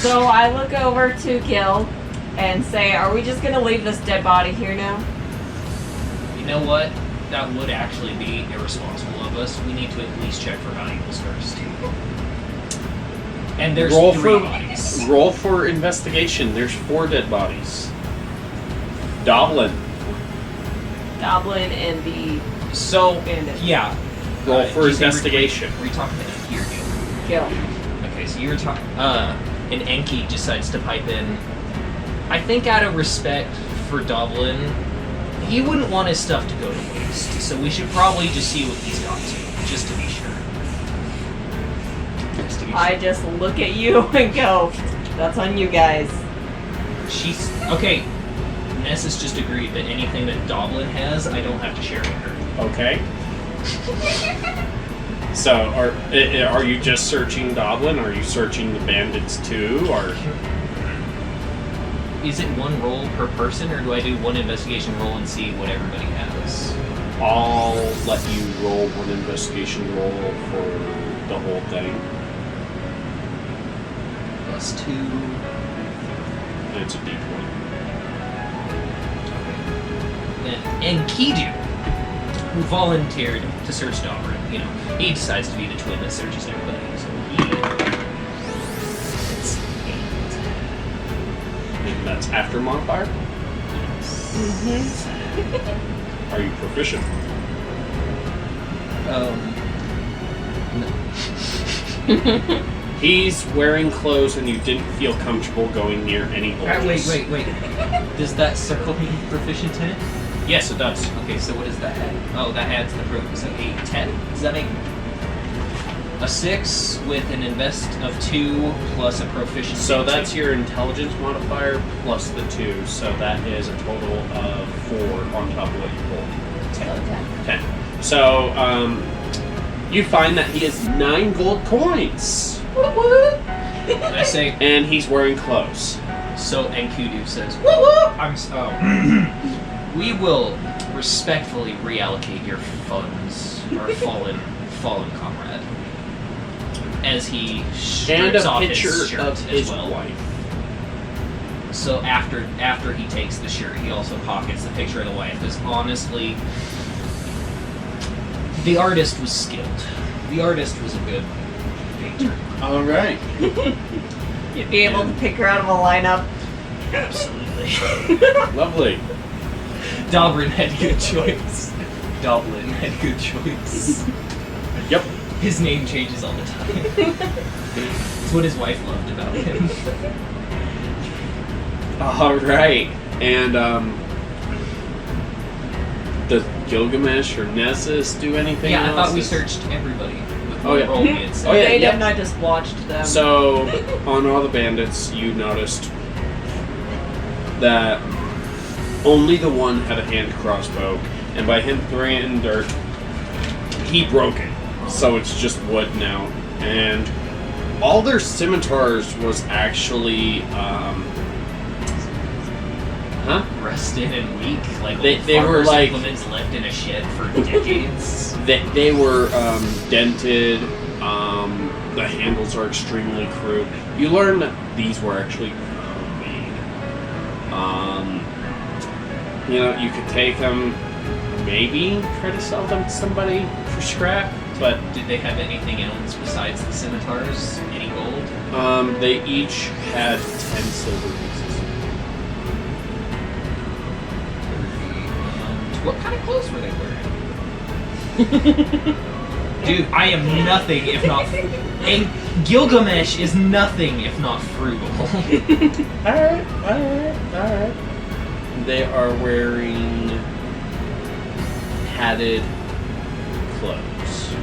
So I look over to Gil and say, are we just going to leave this dead body here now? You know what? That would actually be irresponsible of us. We need to at least check for valuables first. And there's three bodies. Roll for investigation. There's 4 dead bodies. Doblin. Doblin and the So, bandit. yeah. Roll for investigation. Were you talking to Enki or Gil. Okay, so you were talking. And Enki decides to pipe in. I think out of respect for Doblin, he wouldn't want his stuff to go to waste. So we should probably just see what he's got to, just to be sure. I just look at you and go, that's on you guys. She's okay. Nessis just agreed that anything that Doblin has, I don't have to share with her. Okay. So, are you just searching Doblin? Are you searching the bandits too? Or is it one roll per person, or do I do one investigation roll and see what everybody has? I'll let you roll one investigation roll for the whole thing. +2. And it's a D20. Then Enkidu, who volunteered to search Doblin, he decides to be the twin that searches everybody. So it's 8. And that's after modifier? Mm-hmm. Are you proficient? No. He's wearing clothes and you didn't feel comfortable going near any holes. Wait. Does that circle mean proficient in it? Yes, it does. Okay, so what does that add? Oh, that adds the pro. So 8, 10? Does that make a 6 with an invest of 2 plus a proficiency? So that's your intelligence modifier plus the 2. So that is a total of 4 on top of what you rolled. 10. So you find that he has 9 gold coins. I say, and he's wearing clothes. So Enkidu says, "Woo! We will respectfully reallocate your funds, our fallen comrade." As he strips off his shirt of his as well. wife. So after he takes the shirt, he also pockets the picture of the wife. Because honestly, the artist was skilled. The artist was a good painter. All right. You'd be able to pick her out of a lineup. Absolutely. Lovely. Doblin had good choice. Doblin had good choice. Yep. His name changes all the time. It's what his wife loved about him. All right. And does Gilgamesh or Nessis do anything else? Yeah, I thought we searched everybody. Oh yeah. Roll we had said. Oh yeah. They Yep. didn't, I just watched them. So on all the bandits, you noticed that only the one had a hand crossbow, and by him throwing it in dirt, he broke it. So it's just wood now. And all their scimitars was actually, Rusted and weak, like they were like implements left in a shed for decades. They were dented. The handles are extremely crude. You learn that these were actually homemade. You could take them, maybe try to sell them to somebody for scrap. But did they have anything else besides the scimitars? Any gold? They each had 10 silver pieces. What kind of clothes were they wearing? Dude, I am nothing if not... And Gilgamesh is nothing if not frugal. Alright. They are wearing padded clothes.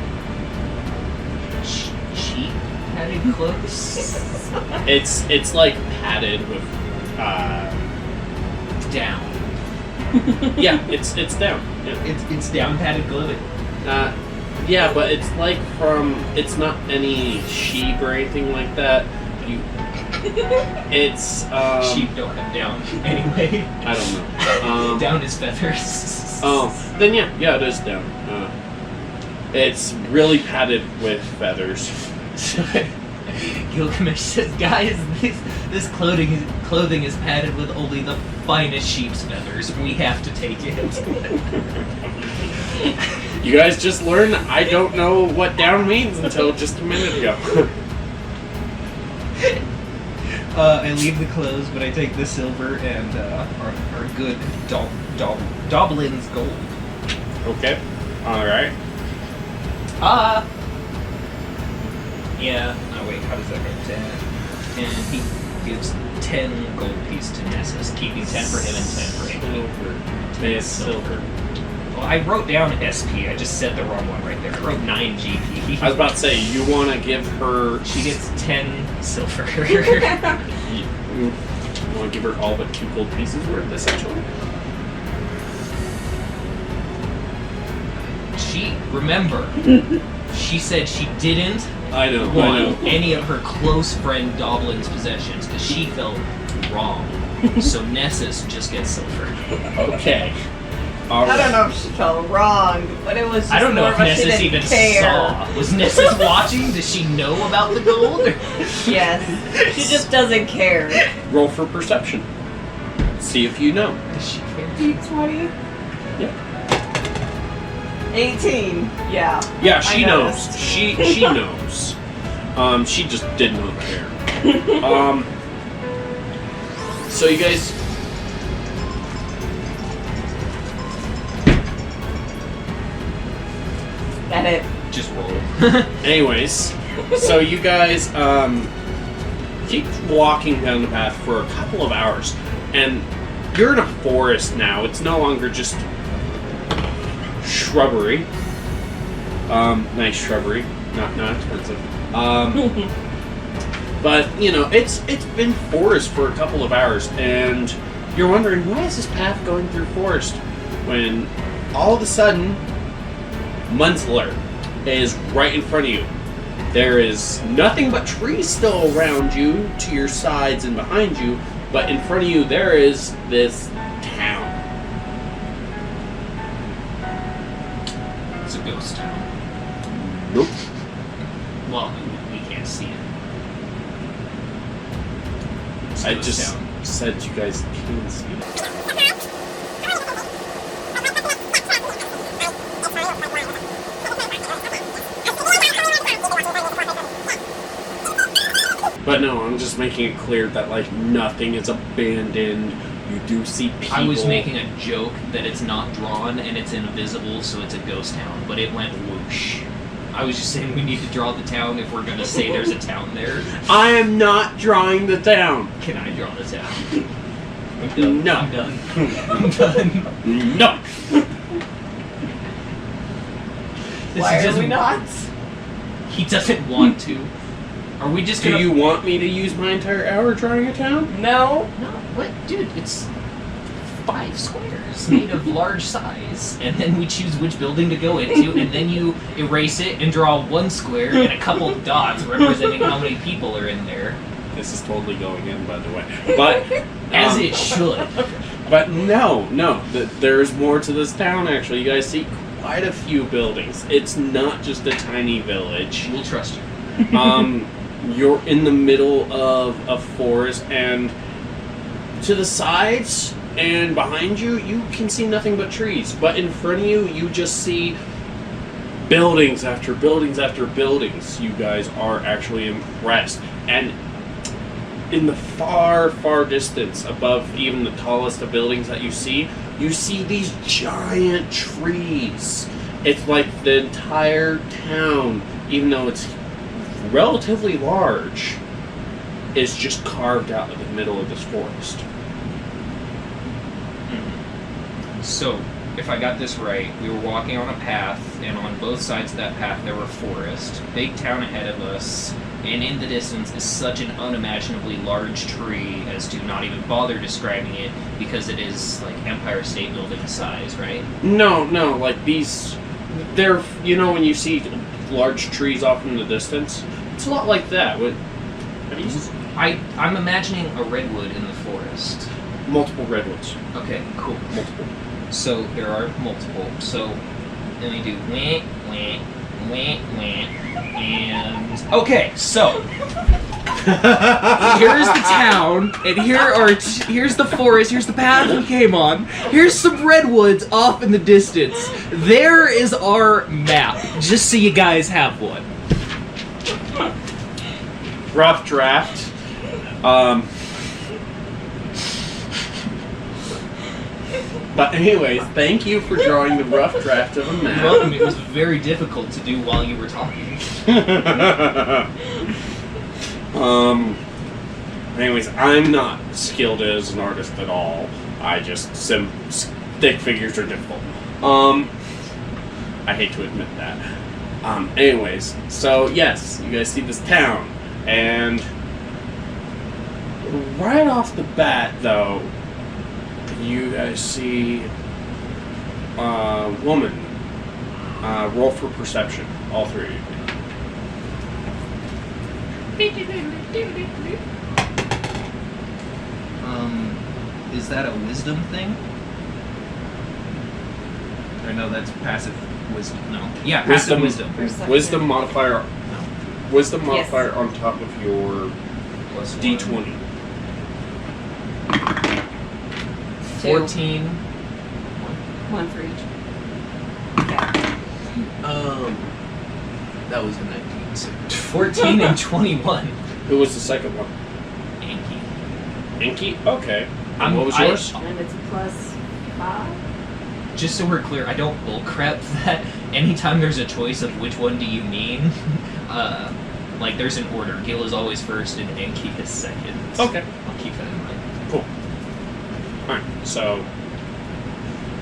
Cheap padded clothes? It's like padded with down. Yeah, it's down. Yeah. It's down padded clothing. Yeah, but it's like it's not any sheep or anything like that. It's sheep don't have down anyway. I don't know. Down is feathers. Oh, then yeah, it is down. It's really padded with feathers. Gilgamesh says, guys, this clothing is padded with only the finest sheep's feathers. We have to take it. You guys just learned I don't know what down means until just a minute ago. I leave the clothes, but I take the silver and our good Doblin's gold. Okay. Alright. Yeah. Oh wait, how does that go? 10. And he gives 10 gold pieces to Nessis, keeping 10 for him and 10 for him. Silver. 10 silver. Well, I wrote down SP. I just said the wrong one right there. I wrote 9 GP. I was about to say, you want to give her... She gets 10 silver. You want to give her all but 2 gold pieces worth, essentially? Remember, she said she didn't I want know. any of her close friend Doblin's possessions because she felt wrong. So Nessis just gets silver. Okay. I don't know if she felt wrong, but it was just I don't know more if of a she Nessis didn't even care. saw. Was Nessis watching? Does she know about the gold? Yes. She just doesn't care. Roll for perception. See if you know. Does she care? 20? Yeah. 18. Yeah. Yeah, she I knows. noticed. She knows. She just did not care. So you guys. That it. Just roll. Anyways, so you guys keep walking down the path for a couple of hours, and you're in a forest now. It's no longer just shrubbery. Nice shrubbery, not expensive. But you know, it's been forest for a couple of hours, and you're wondering why is this path going through forest when all of a sudden Munzler is right in front of you. There is nothing but trees still around you, to your sides and behind you, but in front of you there is this town. It's a ghost town. Nope. Well, we can't see it. It's a I ghost just town. said you guys can see it. But no, I'm just making it clear that like nothing is abandoned. You do see people. I was making a joke that it's not drawn and it's invisible, so it's a ghost town, but it went whoosh. I was just saying we need to draw the town if we're gonna say there's a town there. I am not drawing the town. Can I draw the town? I'm done. No. I'm done. I'm done. No. Why are we not? He doesn't want to. Are we just Do gonna... you want me to use my entire hour drawing a town? No. No, what? Dude, it's 5 squares made of large size, and then we choose which building to go into, and then you erase it and draw 1 square and a couple dots representing how many people are in there. This is totally going in, by the way. But As it should. But no. There's more to this town. Actually, you guys see quite a few buildings. It's not just a tiny village. We'll trust you. You're in the middle of a forest, and to the sides and behind you, you can see nothing but trees. But in front of you, you just see buildings after buildings after buildings. You guys are actually impressed. And in the far, far distance, above even the tallest of buildings that you see these giant trees. It's like the entire town, even though it's relatively large, is just carved out of the middle of this forest. So, if I got this right, we were walking on a path, and on both sides of that path there were forest, big town ahead of us, and in the distance is such an unimaginably large tree as to not even bother describing it, because it is like Empire State Building size, right? No, like these, they're, you know, when you see large trees off in the distance, it's a lot like that. I'm imagining a redwood in the forest. Multiple redwoods. Okay, cool. Multiple. So there are multiple. So let me do wah, wah, wah, wah, and okay. So Here's the town, and here's the forest, here's the path we came on, here's some redwoods off in the distance. There is our map, just so you guys have one. Rough draft. But anyways, thank you for drawing the rough draft of a You're map. welcome. It was very difficult to do while you were talking. Anyways, I'm not skilled as an artist at all. I just stick figures are difficult. I hate to admit that. Anyways, so yes, you guys see this town, and right off the bat, though, you guys see a woman. Roll for perception, all three of you. Is that a wisdom thing? Or no, that's passive wisdom. No. Yeah, passive wisdom. Perception. Wisdom modifier. No. Wisdom Yes. modifier on top of your Plus D20. 14. One for each. That was a 19. So 14 and 21. Who was the second one? Enki. Enki? Okay. And I'm- what was I- yours? And it's +5. Just so we're clear, I don't bullcrap that anytime there's a choice of which one do you mean, like there's an order. Gil is always first and Enki is second. Okay. I'll keep that in mind. Cool. Alright, so.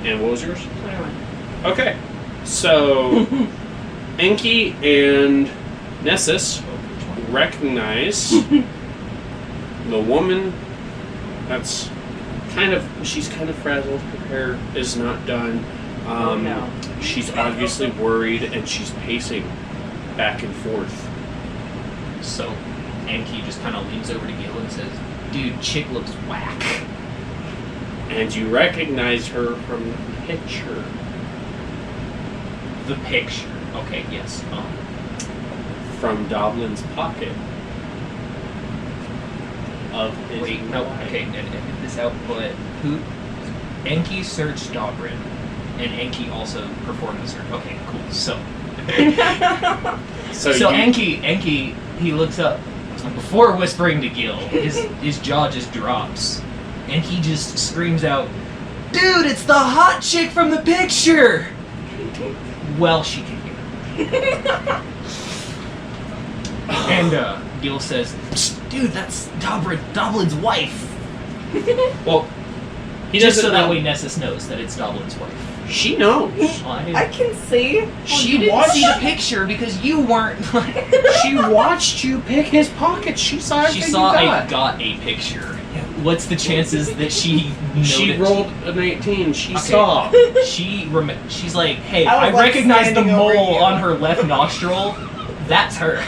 And what was yours? 21. Okay. So. Enki and Nessis recognize the woman that's she's kind of frazzled. Her hair is not done. Oh, no. She's obviously worried and she's pacing back and forth. So Enki just kind of leans over to Gil and says, "Dude, chick looks whack." And you recognize her from the picture. The picture. Okay, yes. From Doblin's pocket. Of his Wait, no, okay, edit this out, but who? Enki searched Doblin, and Enki also performed the search. Okay, cool. So So you, Enki, he looks up. Before whispering to Gil, his jaw just drops, and he just screams out, "Dude, it's the hot chick from the picture!" Well, she can hear. And Gil says, "Psst, dude, that's Doblin's wife." well, he Just doesn't so that know. way Nessis knows that it's Doblin's wife. She knows. I can see. She didn't see the picture because you weren't. She watched you pick his pockets. She saw She everything saw you I got. got a picture. What's the chances that she noticed? She rolled an 18. She Okay. saw. She's like, hey, I I was, like, recognize the standing over mole you. on her left nostril. That's her.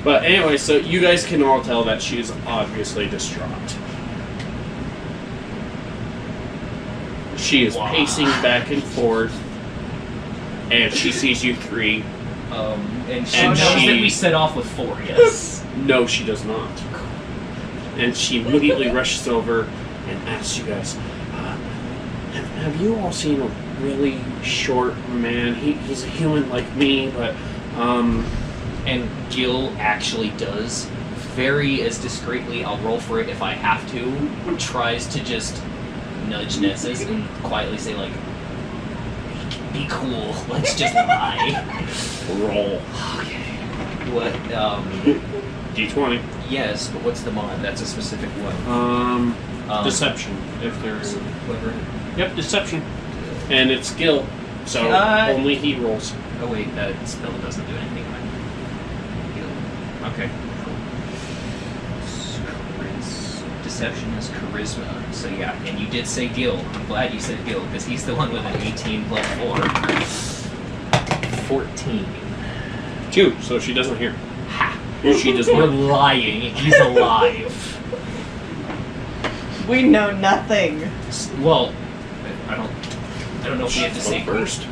But anyway, so you guys can all tell that she is obviously distraught. She is Wow. pacing back and forth, and she sees you three. And she And knows she- that we set off with 4, yes. No, she does not. And she immediately rushes over and asks you guys, have you all seen a really short man? He's a human like me, but, And Gil actually does, very as discreetly, I'll roll for it if I have to, tries to just nudge Nessis and quietly say, like, be cool, let's just lie. roll. Okay. What, D20. yes, but what's the mod? That's a specific one. Deception, if there's... Whatever. Yep, deception. And it's skill, so God. only he rolls. Oh wait, that spell doesn't do anything. Okay. Deception is charisma. So yeah, and you did say Gil. I'm glad you said Gil, because he's the one with an 18 plus 4. 14. 2, so she doesn't hear. Ha! She does We're not. lying. He's alive. We know nothing. Well, I don't know if we have to say First.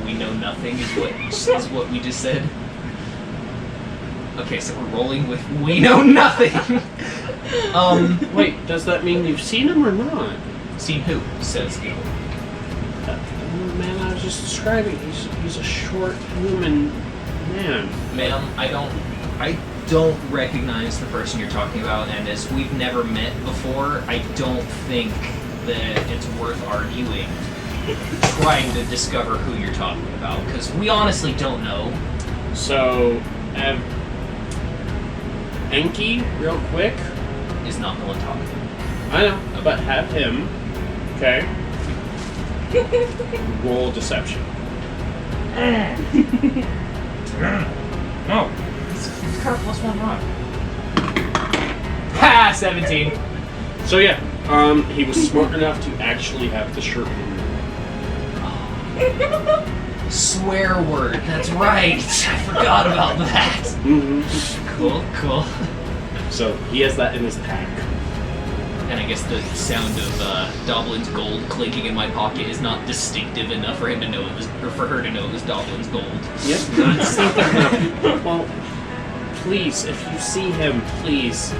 We know nothing is what we just said. Okay, so we're rolling with we know nothing. Wait, does that mean you've seen him or not? Seen who? Says Gil. Man, I was just describing. He's a short human man. Ma'am, I don't recognize the person you're talking about, and as we've never met before, I don't think that it's worth arguing, trying to discover who you're talking about, because we honestly don't know. So, Enki, real quick. Is not the one talking. I know, but have him, okay, roll deception. No. It's got +1 rock. Ha! 17. So yeah, he was smart enough to actually have the shirt on. Swear word. That's right. I forgot about that. Mm-hmm. Cool. So he has that in his pack. And I guess the sound of Doblin's gold clinking in my pocket is not distinctive enough for him to know it was, or for her to know it was Doblin's gold. Yep, not distinctive enough. Well, please, if you see him, please.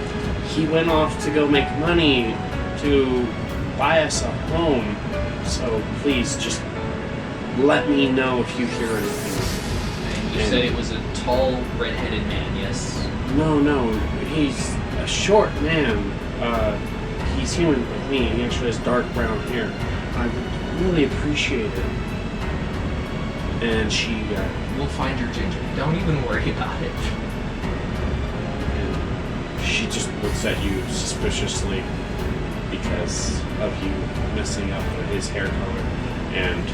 He went off to go make money to buy us a home. So please, just let me know if you hear anything. And you said it was a tall, red-headed man, yes? No, he's a short man. He's human with me. He actually has dark brown hair. I would really appreciate it. And she, We'll find your ginger. Don't even worry about it. and she just looks at you suspiciously because of you messing up with his hair color, and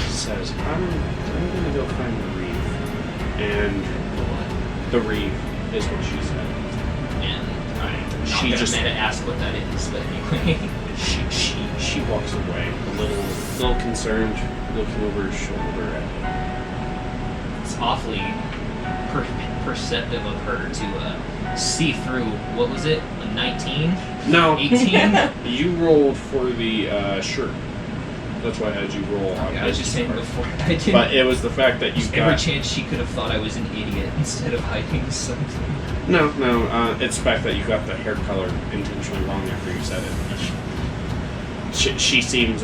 says, I'm gonna go find the reeve. And the reeve is what she said. And She just to ask what that is, but anyway. she walks away, a little concerned, looking over her shoulder at him. It's awfully perceptive of her to see through, what was it, a 19? No, 18? you rolled for the shirt. That's why I had you roll. Okay, I was just saying before. I didn't. But it was the fact that you Every got. chance she could have thought I was an idiot instead of hiding something. No, it's the fact that you got the hair color intentionally wrong after you said it. She seems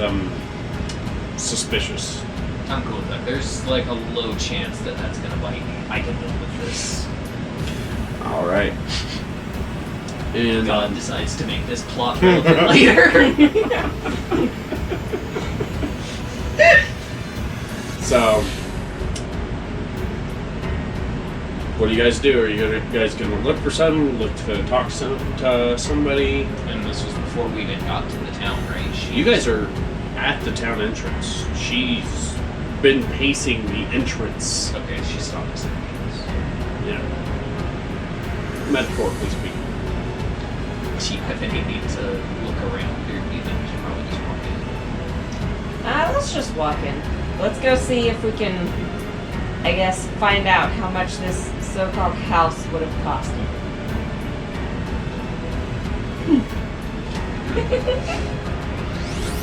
suspicious. I'm cool with that. There's like a low chance that that's gonna bite me. I can live with this. All right. And God decides to make this plot relevant later. So, what do you guys do? Are you guys gonna look for something? Look to talk to somebody? And this was before we even got to the town, right? You guys are at the town entrance. She's been pacing the entrance. Okay, she stopped us. Yeah. Metaphorically speaking. Do you have any need to look around, or do you think we should probably just walk in? Let's just walk in. Let's go see if we can, I guess, find out how much this so-called house would have cost him.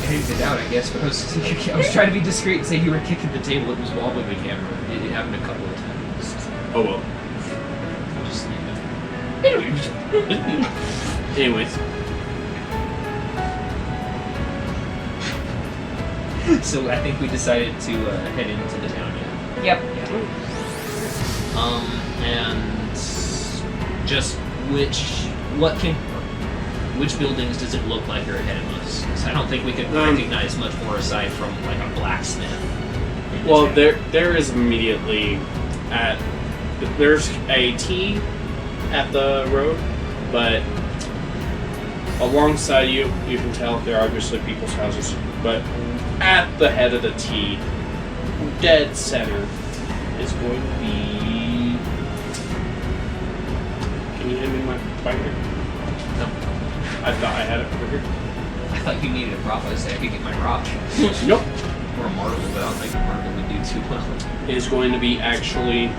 Edit it out, I guess, but I was trying to be discreet and say you were kicking the table. It was wobbling the camera. It happened a couple of times. Oh well. I'll just leave it. Anyways. So I think we decided to head into the town, yeah. Yep. And just which buildings does it look like are ahead of us? 'Cause I don't think we could recognize much more aside from like a blacksmith. Well, there is immediately there's a T at the road, but alongside you can tell there are obviously people's houses, but at the head of the T, dead center, is going to be. Can you hand me my binder? No. I thought I had it over here. I thought you needed a prop. I said I could get my rock. Nope. Or a marble, but I don't think a marble would do too well. It is going to be actually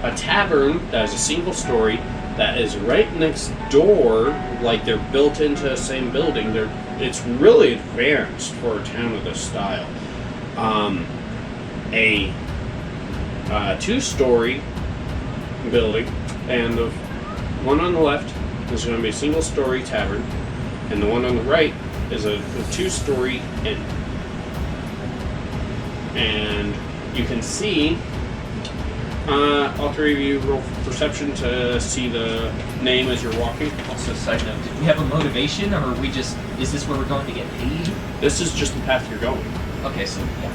a tavern that is a single story that is right next door, like they're built into the same building. It's really advanced for a town of this style. A two-story building, And the one on the left is going to be a single-story tavern, and the one on the right is a two-story inn. And you can see, all three of you roll perception to see the name as you're walking. Also, side note, did we have a motivation, or are we just, is this where we're going to get paid? This is just the path you're going. Okay, so, yeah.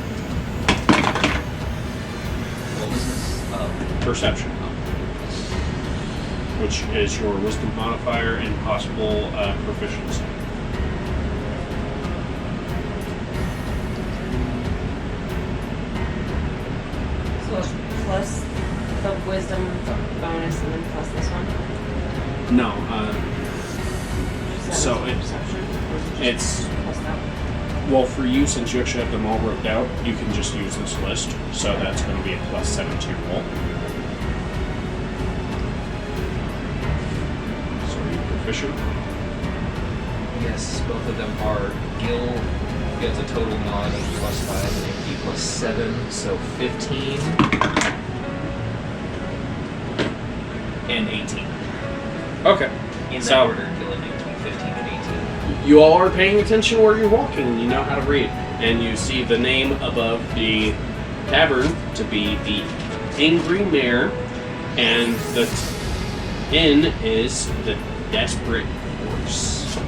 What was this? Perception, which is your wisdom modifier and possible proficiency. So plus the wisdom bonus and then plus this one. No, Just So that was perception, or is it just it's plus that? well for you, since you actually have them all worked out, you can just use this list. So that's going to be a +7 to your roll. So are you proficient? Yes, both of them are. Gil gets a total nod of +5 and Enki +7, so 15 and 18. Okay. In that So- order, Gil and Enki, 15 and 18. You all are paying attention where you're walking. You know how to read. And you see the name above the tavern to be the Angry Mare, and the inn is the Desperate Horse.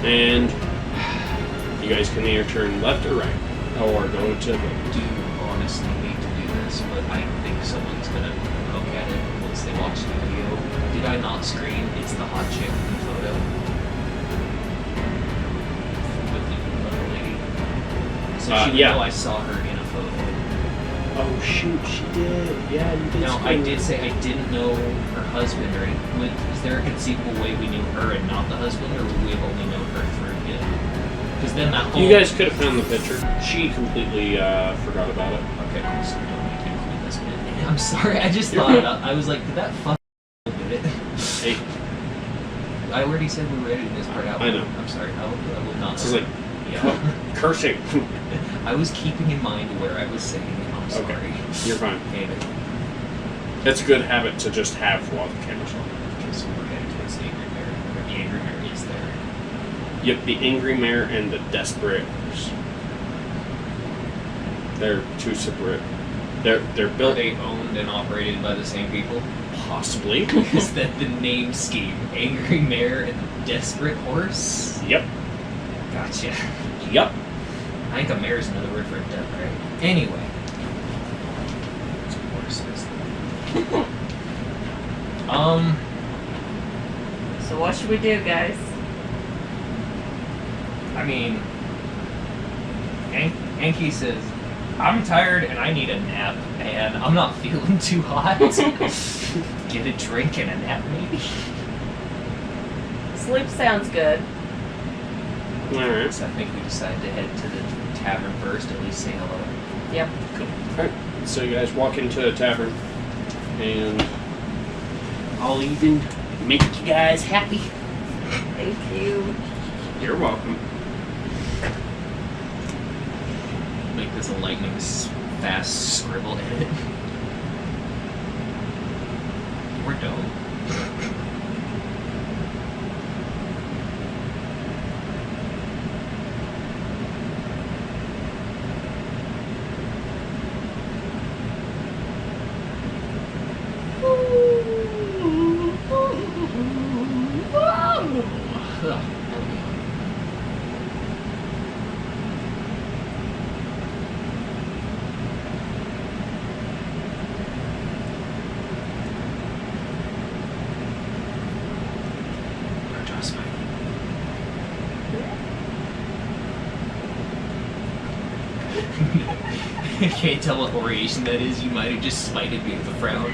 And you guys can either turn left or right, or go to the... Do honestly need to do this, but I think someone's gonna poke at it once they watch the video. Did I not screen? It's the hot chick in the photo. With the little lady. So she would yeah. know I saw her in a photo. Oh shoot, she did. Yeah, you did. Now, I did say I didn't know her husband, or is there a conceivable way we knew her and not the husband, or would we have only known her through him? Because then that whole... You guys could have found the picture. She completely forgot about it. Okay, so we don't need to include this bit. I'm sorry, I just You're thought good. I was like, did that fuck do it? Hey, I already said we were editing this part out. I know. I'm sorry, I will not. this is like Yeah. cursing. I was keeping in mind where I was saying it. I'm sorry. Okay. You're fine. Damn it. It's a good habit to just have while the camera's on. Okay, so we're heading towards the Angry Mare. Or the Angry Mare is there. Yep, the Angry Mare and the Desperate Horse. They're two separate. They're Are built they owned and operated by the same people? possibly. Is that the name scheme? Angry Mare and Desperate Horse? Yep. Gotcha. Yep. I think a mare is another word for a duck, right? Anyway. It's horses. So what should we do, guys? I mean, Enki says, I'm tired and I need a nap, and I'm not feeling too hot. Get a drink and a nap, maybe? Sleep sounds good. Alright. So I think we decide to head to the tavern first, at least say hello. Yep. Cool. Alright. So you guys walk into the tavern, and I'll even make you guys happy. Thank you. You're welcome. Make this a lightning fast scribble edit. We're done. I can't tell what variation that is. You might have just smited me with a frown.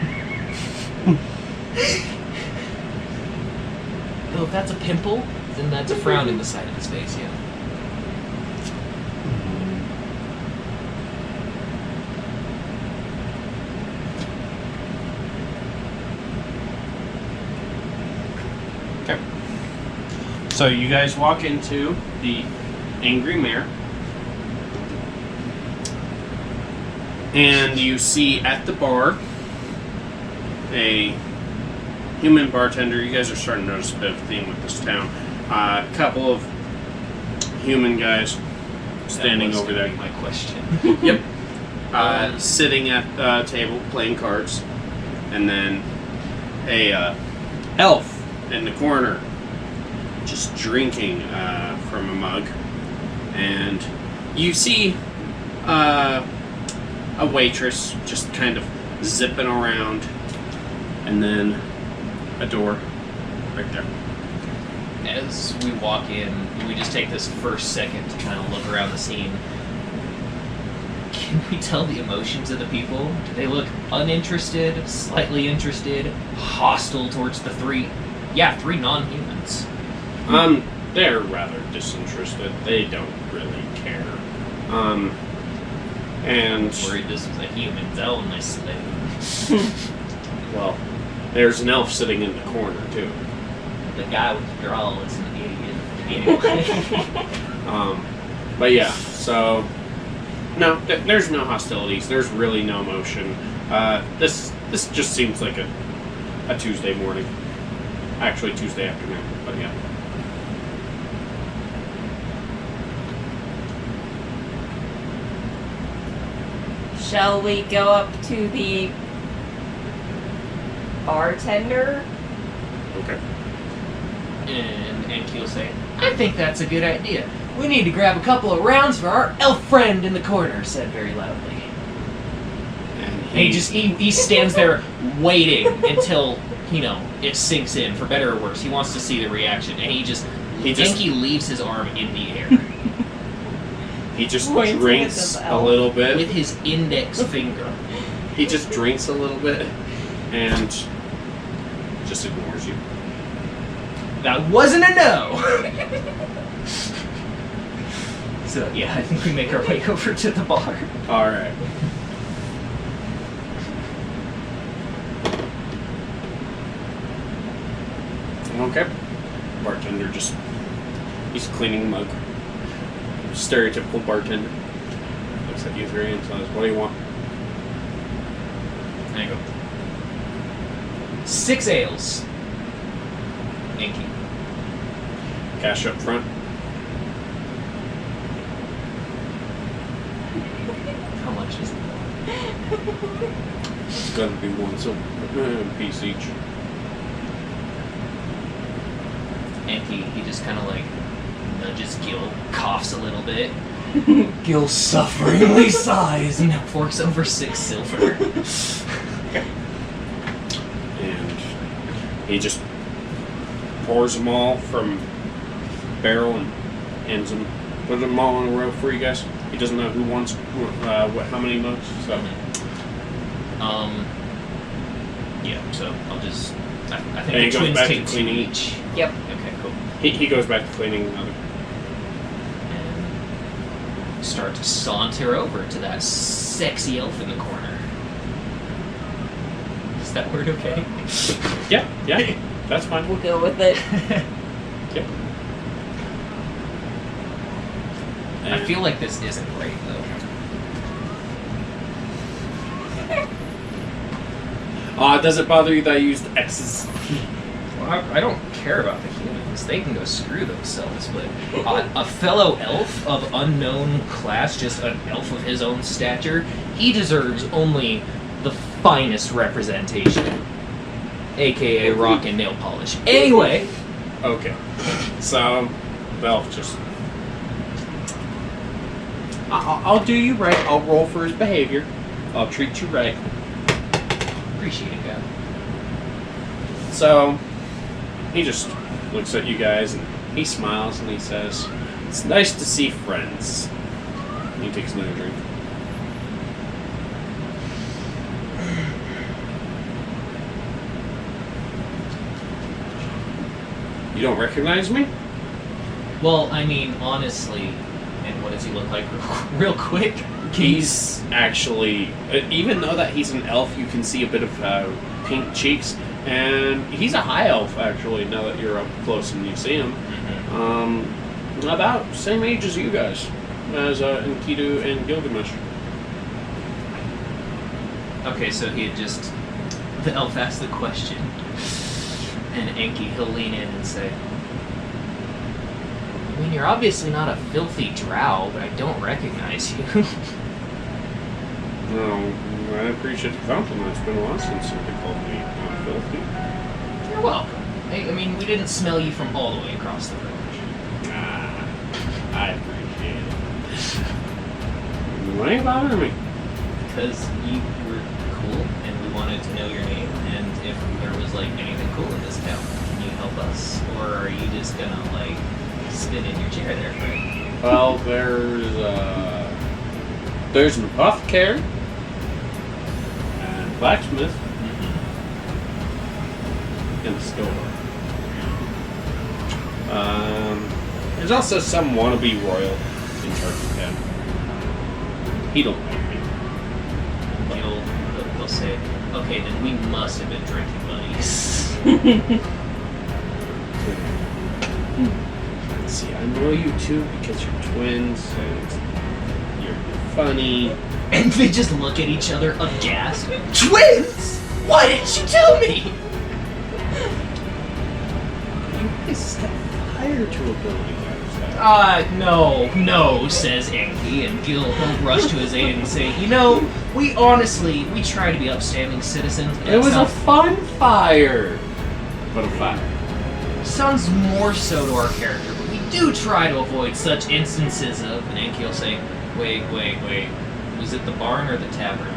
Oh, if that's a pimple, then that's a frown in the side of his face, yeah. Okay. So you guys walk into the Angry Mare. And you see at the bar a human bartender. You guys are starting to notice a bit of a theme with this town. A couple of human guys standing over there. My question. Yep. Sitting at a table playing cards, and then a elf in the corner just drinking from a mug. And you see a waitress just kind of zipping around, and then a door right there. As we walk in, we just take this first second to kind of look around the scene. Can we tell the emotions of the people? Do they look uninterested, slightly interested, hostile towards the three non-humans? They're rather disinterested. They don't really care. And Worried this was a human's only slave. well, there's an elf sitting in the corner too. The guy with the drawl is an idiot. Anyway. But yeah, so no, there's no hostilities. There's really no emotion. This just seems like a Tuesday morning, actually Tuesday afternoon. But yeah. Shall we go up to the bartender? Okay. And Enki will say, I think that's a good idea. We need to grab a couple of rounds for our elf friend in the corner, said very loudly. And And he stands there waiting until, it sinks in, for better or worse. He wants to see the reaction. And Enki leaves his arm in the air he just Pointing at drinks this a elf. little bit. with his index finger. He just drinks a little bit and just ignores you. That wasn't a no! So, yeah, I think we make our way over to the bar. All right. Okay. Bartender he's cleaning a mug. Stereotypical bartender. Looks at you three and says, what do you want? There you go. 6 ales. Enki. Cash up front. How much is it? It's gonna be one silver piece each. Enki, he just kind of nudges Gil, coughs a little bit. Gil sufferingly sighs and forks over 6 silver. And he just pours them all from barrel and hands them, put them all in a row for you guys. He doesn't know who wants how many mugs. So Yeah, so I'll just. I And think he the goes twins back to take 2 cleaning. each. Yep. Okay, cool. he goes back to cleaning another. And start to saunter over to that sexy elf in the corner. Is that word okay? Yeah, that's fine. We'll go with it. Yep. I feel like this isn't great though. Does it bother you that I used X's? Well, I don't care about the humans. They can go screw themselves, but a fellow elf of unknown class, just an elf of his own stature, he deserves only the finest representation. AKA rock and nail polish. Anyway! Okay. So, the elf just... I'll do you right. I'll roll for his behavior. I'll treat you right. Appreciate it, guy. So, he just looks at you guys and he smiles and he says, "It's nice to see friends." He takes another drink. You don't recognize me? Well, I mean, honestly, and what does he look like real quick? He's actually, even though that he's an elf, you can see a bit of pink cheeks, and he's a high elf actually. Now that you're up close and you see him, about same age as you guys, as Enkidu and Gilgamesh. Okay, so he had just... The elf asked the question. And Enki, he'll lean in and say... I mean, you're obviously not a filthy drow, but I don't recognize you. No, I appreciate the compliment. It's been a while since somebody called me filthy. You're welcome. I mean, we didn't smell you from all the way across the village. Nah, I appreciate it. Why are you bothering me? Because you were cool, and we wanted to know your name, and if there was, like, anything cool in this town, can you help us? Or are you just gonna, like, spin in your chair there, Fred? Well, there's an apothecary and blacksmith in the store. There's also some wannabe royal in charge of town. He don't like me. They'll say, okay, then we must have been drinking buddies. See, I know you two because you're twins and you're funny. And they just look at each other aghast. Twins? Why didn't you tell me? You guys set fire to a building. No, says Enki, and Gil will rush to his aid and say, you know, we try to be upstanding citizens. It was a fun fire. But a fire. Sounds more so to our character, but we do try to avoid such instances of, and Enki will say, wait, was it the barn or the tavern?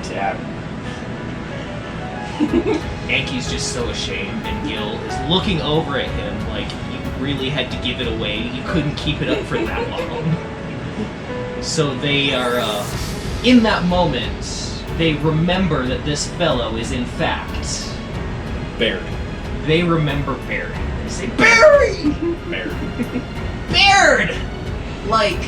Tavern. Enki's just so ashamed, and Gil is looking over at him like you really had to give it away. You couldn't keep it up for that long. So they are, in that moment, they remember that this fellow is in fact... Baird. They remember Baird. They say, Barry! Baird. Baird! Like,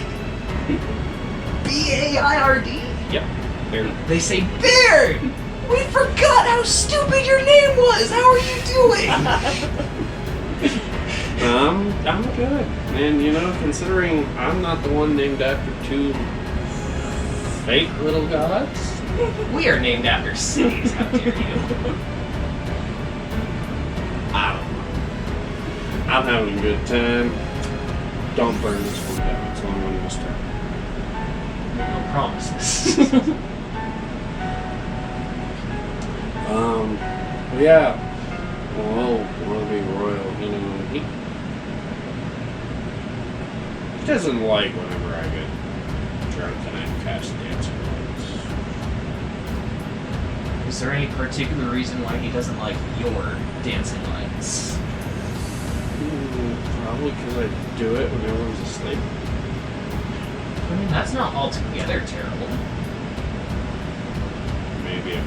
B-A-I-R-D? Yep. Baird. They say, Baird! We forgot how stupid your name was! How are you doing? I'm good. And, you know, considering I'm not the one named after two fake little gods. We are named after cities, how dare you? I don't know. I'm having a good time. Don't burn this one down. It's only one this time. No promises. But yeah. Well, wanna be royal, you know, he doesn't like whenever I get drunk and I cast dancing lights. Is there any particular reason why he doesn't like your dancing lights? Probably because I do it when everyone's asleep. I mean, that's not altogether terrible. Maybe a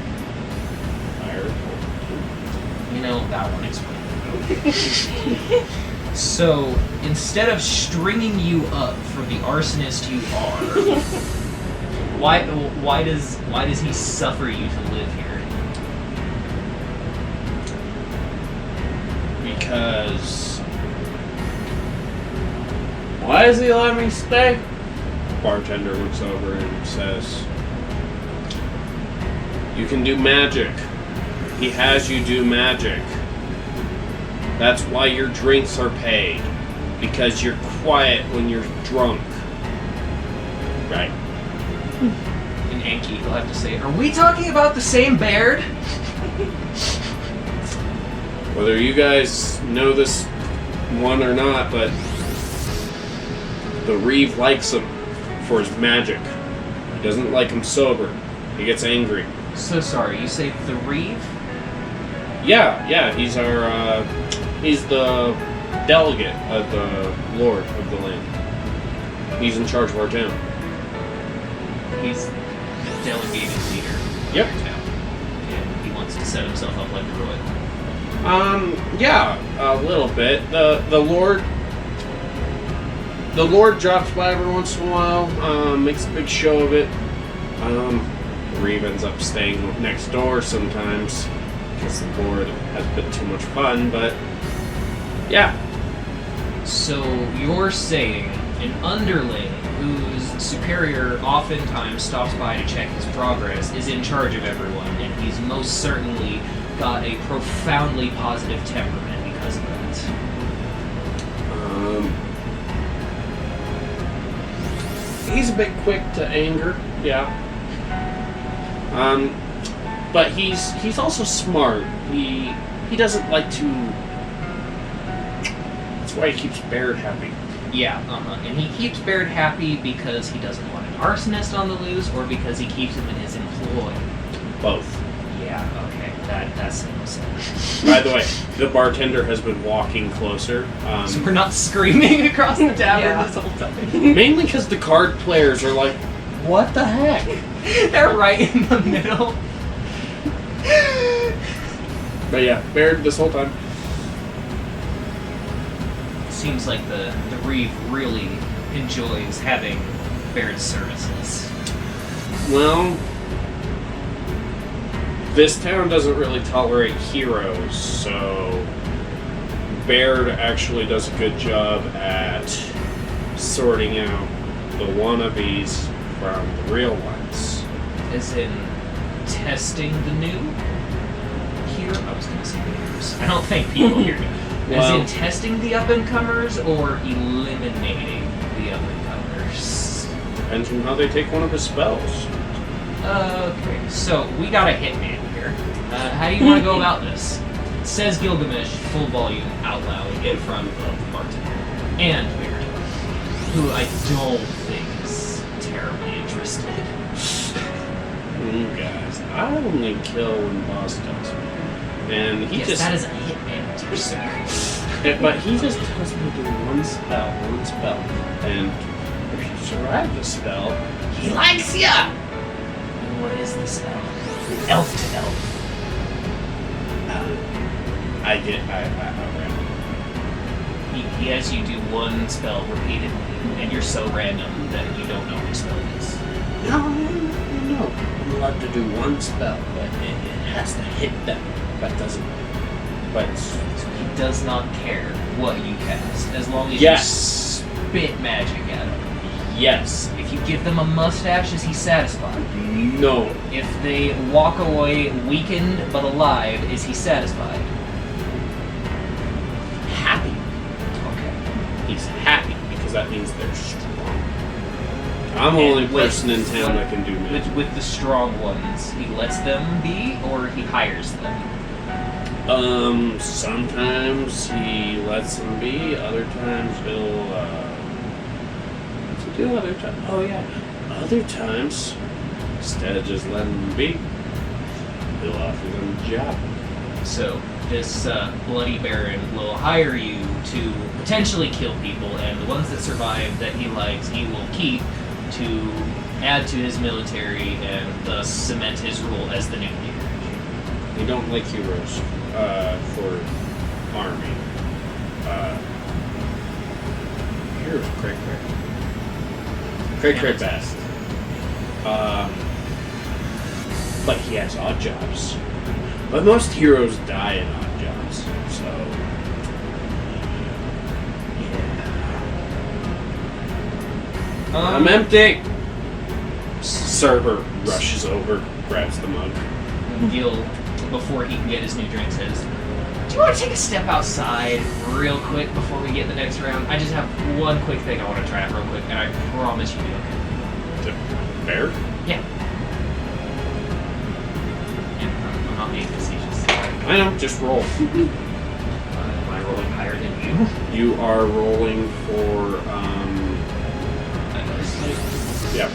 fire. You know, that one explains it. So, instead of stringing you up for the arsonist you are, why does he suffer you to live here? Because why does he let me stay? Bartender looks over and says, you can do magic. He has you do magic. That's why your drinks are paid. Because you're quiet when you're drunk. Right. In Enki, he'll have to say, are we talking about the same Baird? Whether you guys know this one or not, but the Reeve likes him for his magic. He doesn't like him sober. He gets angry. So sorry, you say the Reeve? Yeah, he's our, he's the delegate of the Lord of the land. He's in charge of our town. He's the delegated leader of Yep. your town. And he wants to set himself up like a royal. Yeah, a little bit. The Lord drops by every once in a while, makes a big show of it. Reeve ends up staying next door sometimes, because the Lord has a bit too much fun, but yeah. So you're saying an underling whose superior oftentimes stops by to check his progress, is in charge of everyone, and he's most certainly got a profoundly positive temperament because of that. He's a bit quick to anger, yeah. But he's also smart. He doesn't like to. That's why he keeps Baird happy. Yeah, and he keeps Baird happy because he doesn't want an arsonist on the loose, or because he keeps him in his employ. Both. Yeah, okay, that's no sense. By the way, the bartender has been walking closer. So we're not screaming across the tavern Yeah. this whole time. Mainly because the card players are like, what the heck? They're right in the middle. But yeah, Baird this whole time. Seems like the Reeve really enjoys having Baird's services. Well, this town doesn't really tolerate heroes, so Baird actually does a good job at sorting out the wannabes from the real ones. As in testing the new hero? I was gonna say heroes. I don't think people hear me. As Well- in testing the up-and-comers or eliminating the up-and-comers? Depends on how they take one of his spells. Okay, so we got a hitman here. How do you want to go about this? Says Gilgamesh, full volume, out loud, in front of the bartender. And Baird, who I don't think is terribly interested. Guys, I only kill when boss tells me. And he Yes, just... that is a hitman, dear sir. But he just tells me to do one spell. And if you survive the spell, He likes ya! And what is the spell? Elf to elf. I random. He has you do one spell repeatedly, and you're so random that you don't know which spell it is. No. I'm allowed to do one spell, but it has to hit them. But doesn't. But So he does not care what you cast, as long as Yes. you spit magic at him. yes, If you give them a mustache, is he satisfied? no. If they walk away weakened but alive, is he satisfied? Happy. Okay. He's happy because that means they're strong. I'm the only And person in town that can do magic. With the strong ones, he lets them be, or he hires them? Sometimes he lets them be. Other times he'll. What's he do? Other times. Oh yeah. Other times, instead of just letting them be, he'll offer them a job. So this bloody baron will hire you to potentially kill people, and the ones that survive that he likes, he will keep to add to his military and thus cement his rule as the new leader. We don't like heroes for army. Heroes cray cray best. But he has odd jobs. But most heroes die in odd jobs, so yeah. I'm empty. Server rushes over, grabs the mug. And Gil, before he can get his new drink, says, "Do you want to take a step outside real quick before we get the next round? I just have one quick thing I want to try out real quick, and I promise you'll be okay." Bear? Yeah. I'm not being facetious. I know, just roll. Am I rolling higher than you? You are rolling for,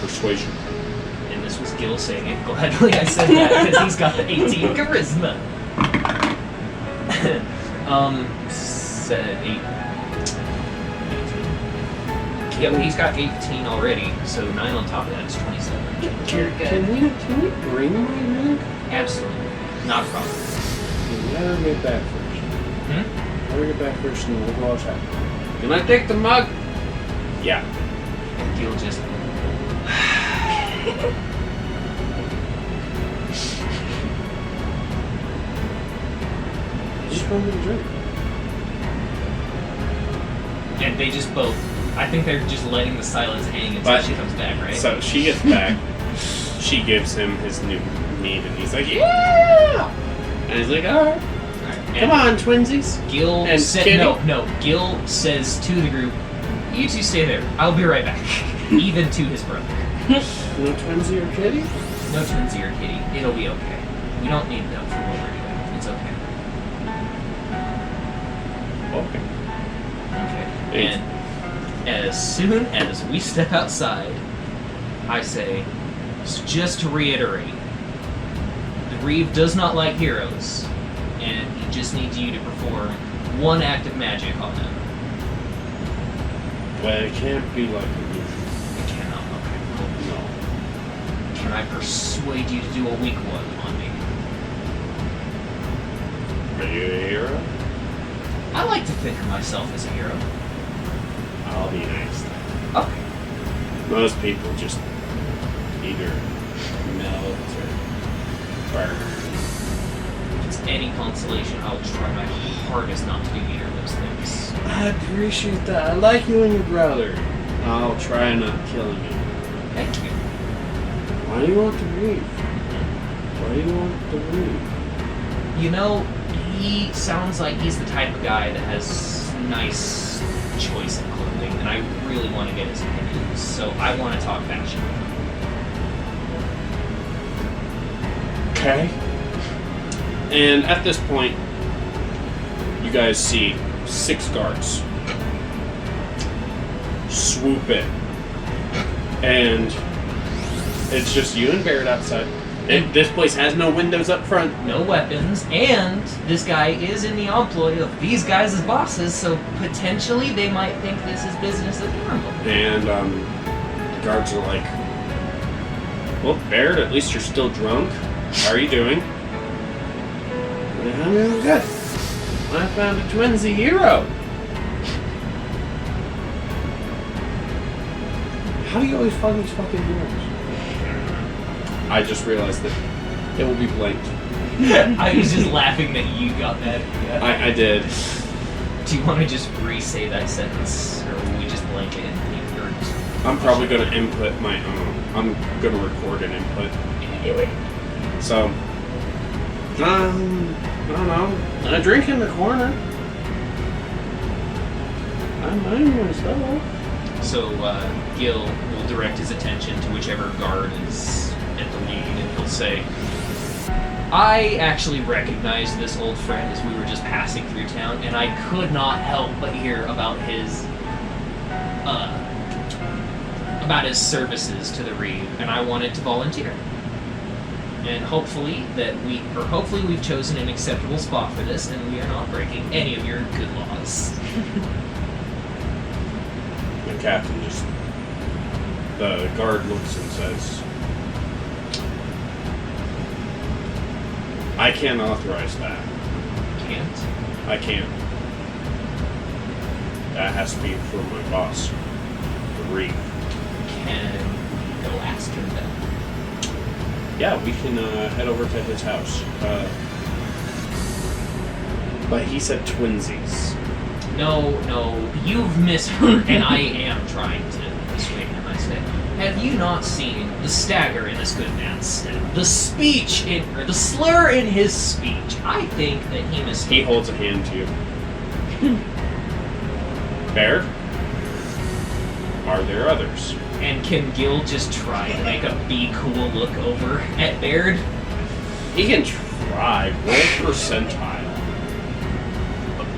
persuasion. And this was Gil saying it. Gladly I said that because he's got the 18 charisma. Said 8. 18. Yep, he's got 18 already, so 9 on top of that is 27. You're good. Can we bring my mug? Absolutely. Not a problem. Let her get back first. Hmm? Let her get back first and we'll go outside. Can I take the mug? Yeah. And Gil just... Just want me to drink. And they just both I think they're just letting the silence hang until But- she comes back, right? So she gets back. She gives him his new meat, and he's like, "Yeah!" And he's like, "All right, come on, twinsies." Gil And said Kitty? no. Gil says to the group, "You two stay there. I'll be right back." Even to his brother. No twinsy or kitty? No Twinsy or Kitty. It'll be okay. We don't need them for what we're doing. It's okay. Okay. Okay. And as soon as we step outside, I say, just to reiterate, the Reeve does not like heroes, and he just needs you to perform one act of magic on them. Well, it can't be like a It cannot. Okay. no. Can I persuade you to do a weak one on me? Are you a hero? I like to think of myself as a hero. I'll be nice. Okay. Most people just either melt or burn. If it's any consolation, I'll try my hardest not to do either of those things. I appreciate that. I like you and your brother. I'll try not killing you. Thank you. Why do you want to leave? Why do you want to leave? You know, he sounds like he's the type of guy that has nice choice in clothing, and I really want to get his opinions, so I want to talk fashion with him. Okay. And at this point, you guys see 6 guards swoop in. And it's just you and Baird outside. And this place has no windows up front. No weapons, and this guy is in the employ of these guys as bosses, so potentially they might think this is business as normal. And the guards are like, "Well, Baird, at least you're still drunk. How are you doing?" "I'm doing good. I found a twinsy hero." How do you always find these fucking heroes? I just realized that it will be blanked. I was just laughing that you got that. Yeah. I did. Do you want to just re-say that sentence, or will we just blank it and leave your... I'm probably going to input my own. I'm going to record an input. Anyway. So, I don't know. A drink in the corner. I'm minding myself. So Gil will direct his attention to whichever guard is at the lead, and he'll say, "I actually recognized this old friend as we were just passing through town, and I could not help but hear about his services to the Reeve, and I wanted to volunteer. And hopefully we've chosen an acceptable spot for this, and we are not breaking any of your good laws." The captain just... The guard looks and says, "I can't authorize that. Can't? I can't. That has to be from my boss, the Reeve." Can we go ask him then? Yeah, we can head over to his house. But he said twinsies. No, you've misheard, and I am trying to persuade him, I say. Have you not seen the stagger in this good man's step? The slur in his speech? I think that he misspoke. He holds a hand to you. Baird? Are there others? And can Gil just try to make a be cool look over at Baird? He can try. Roll percentile.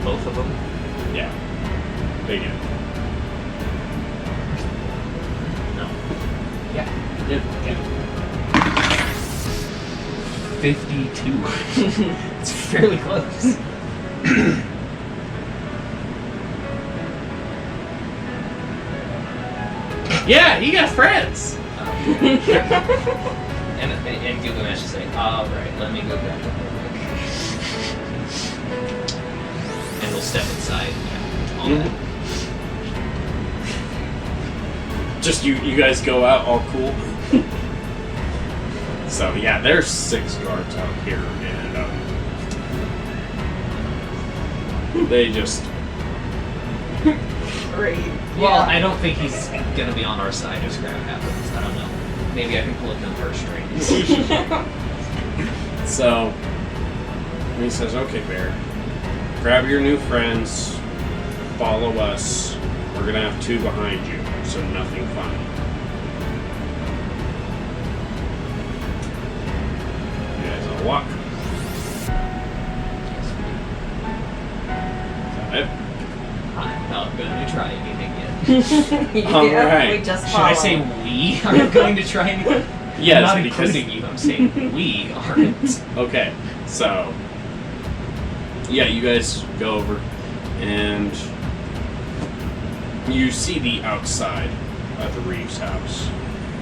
Both of them? Yeah. Big end. No. Yeah. Yep. 52. It's fairly close. Yeah, he got friends! And Gilgamesh is saying, "Alright, let me go grab it real quick." And we'll step inside. Mhm. Just you guys go out all cool. So yeah, there's 6 guards out here, and they just great. Well, Yeah. I don't think he's gonna be on our side if scrap happens. I don't know. Maybe I can pull up them first strings. So he says, "Okay, Baird, grab your new friends, follow us. We're gonna have 2 behind you, so nothing funny." You guys all walk. Is that it? I'm not going to try anything yet. Yeah, Alright. we just Should I say follow. we are going to try anything? Yes, I'm not because- including you. I'm saying we aren't. Okay, so yeah, you guys go over and you see the outside of the Reeves house.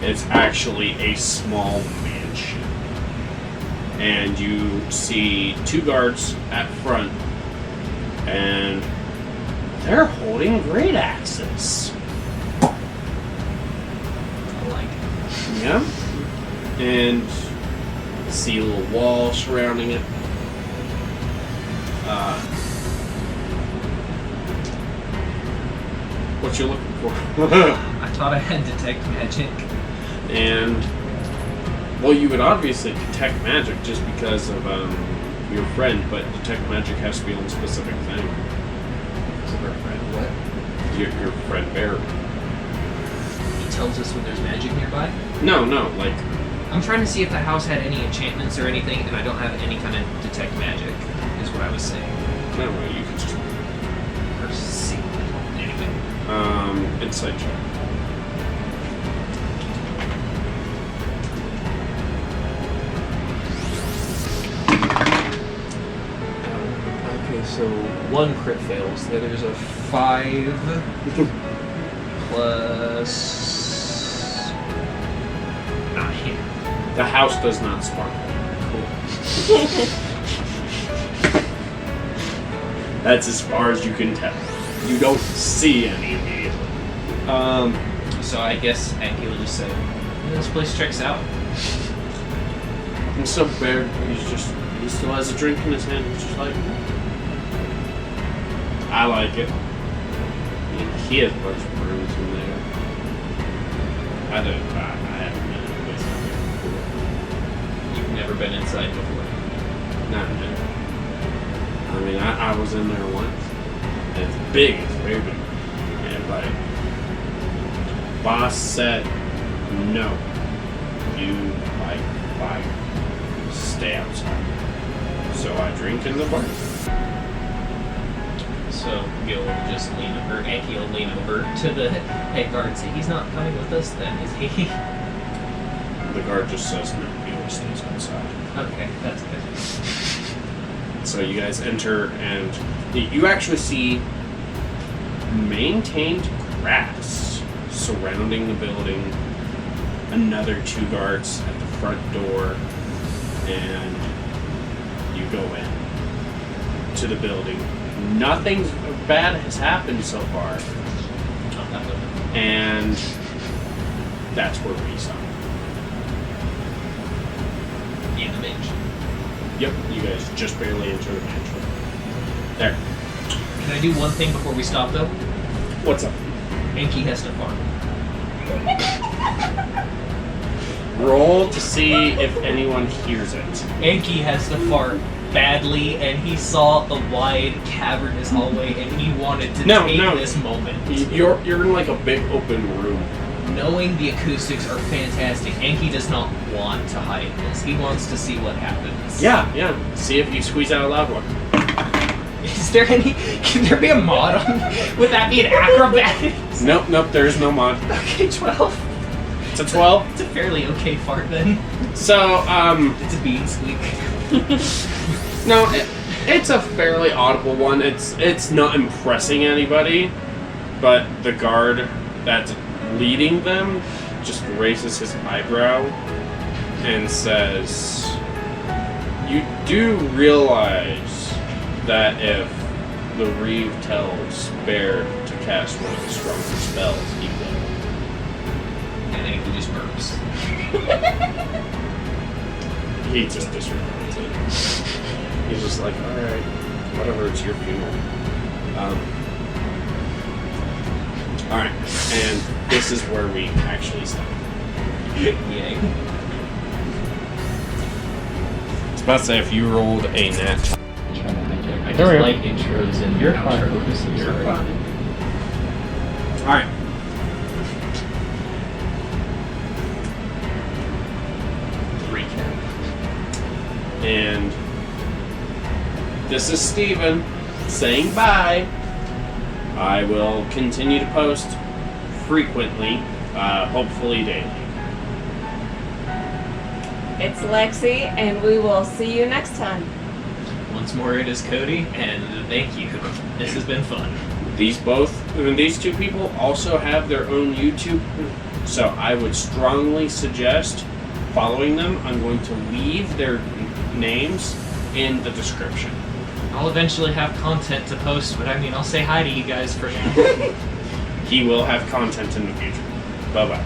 It's actually a small mansion. And you see 2 guards at front and they're holding great axes. I like it. Yeah. And see a little wall surrounding it. What you looking for? I thought I had detect magic. And well, you would obviously detect magic just because of your friend, but detect magic has to be on a specific thing. What? Your friend Baird. He tells us when there's magic nearby. No, like I'm trying to see if the house had any enchantments or anything, and I don't have any kind of detect magic. Is what I was saying. no, you can just Or see. Anyway. insight check. Okay, so 1 crit fails. There's a 5 plus 9. The house does not sparkle. That's as far as you can tell. You don't see any immediately. So I guess Enki will just say, this place checks out. And so Baird, he still has a drink in his hand. He's just like, I like it. He has a bunch of rooms in there. I haven't been in a place like that before. You've never been inside before. Not new. I mean, I was in there once. And it's big. It's very big. And like, boss said, no. You like fire. Stay outside. So I drink in the bar. So Gil will just lean over, Enki will lean over to the head guard and say, he's not coming with us then, is he? The guard just says no. He always stays outside. Okay, that's good. So you guys enter, and you actually see maintained grass surrounding the building. Another 2 guards at the front door, and you go in to the building. Nothing bad has happened so far, Not that one. and that's where we stop. In the mansion. Yep, you guys just barely enter the mansion. There. Can I do one thing before we stop though? What's up? Enki has to farm. Roll to see if anyone hears it. Enki has to fart badly, and he saw the wide cavernous hallway, and he wanted to take this moment. You're in like a big open room. Knowing the acoustics are fantastic, Enki does not want to hide this. He wants to see what happens. Yeah. See if you squeeze out a loud one. Is there any? Can there be a mod on? Would that be an acrobatics? Nope. There's no mod. Okay, 12. It's a 12. It's a fairly okay fart then. So It's a bean squeak. no, it's a fairly audible one. It's not impressing anybody, but the guard that's leading them just raises his eyebrow and says, "You do realize that if the Reeve tells Baird to cast one of the stronger spells, he will." And Enki just burps. He just disregards it. He's just like, alright, whatever, it's your funeral. Alright, and this is where we actually stop. Yay. I was about to say, if you rolled a nat. I There we just go. like intros and You're fine. outros. I'm You're sorry. fine. Alright. Recap. And this is Steven saying bye. I will continue to post frequently, hopefully daily. It's Lexi, and we will see you next time. Once more, it is Cody, and thank you. This has been fun. These two people also have their own YouTube, so I would strongly suggest following them. I'm going to leave their names in the description. I'll eventually have content to post, but I mean, I'll say hi to you guys for now. He will have content in the future. Bye-bye.